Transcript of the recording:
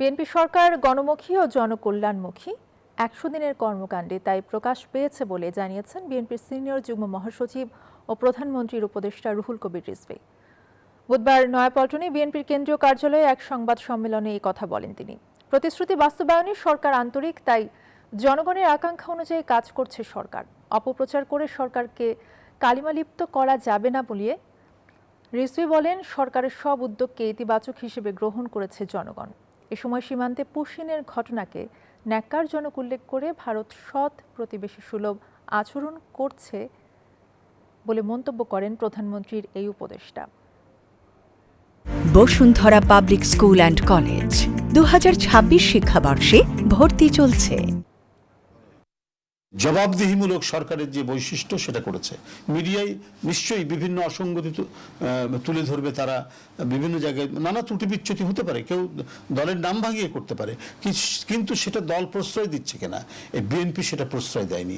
BNP সরকার গণমুখী ও জনকল্যাণমুখী ১০০ দিনের কর্মকাণ্ডে তাই প্রকাশ পেয়েছে বলে জানিয়েছেন বিএনপির সিনিয়র যুগ্ম মহাসচিব ও প্রধানমন্ত্রীর উপদেষ্টা রুহুল কবির রিজভী। বুধবার নয়াপল্টনে বিএনপির কেন্দ্রীয় কার্যালয়ে এক সংবাদ সম্মেলনে এই কথা বলেন তিনি। প্রতিশ্রুতি বাস্তবায়নে সরকার আন্তরিক, তাই জনগণের আকাঙ্ক্ষা অনুযায়ী কাজ করছে সরকার। অপপ্রচার করে সরকারকে কালিমালিপ্ত করা যাবে না বলে রিজভী বলেন, সরকারের সব উদ্যোগকে ইতিবাচক হিসেবে গ্রহণ করেছে জনগণ। এ সময় সীমান্তে পুশিনের ঘটনাকে ন্যাক্কারজনক উল্লেখ করে ভারত সৎ প্রতিবেশী সুলভ আচরণ করছে বলে মন্তব্য করেন প্রধানমন্ত্রীর এই উপদেষ্টা। Bashundhara public school and college 2026 শিক্ষাবর্ষে ভর্তি চলছে। জবাবদিহিমূলক সরকারের যে বৈশিষ্ট্য সেটা করেছে। মিডিয়ায় নিশ্চয়ই বিভিন্ন অসঙ্গতি তুলে ধরবে, তারা বিভিন্ন জায়গায় নানা ত্রুটি বিচ্যুতি হতে পারে, কেউ দলের নাম ভাঙিয়ে করতে পারে, কিন্তু সেটা দল প্রশ্রয় দিচ্ছে কিনা, এই বিএনপি সেটা প্রশ্রয় দেয়নি।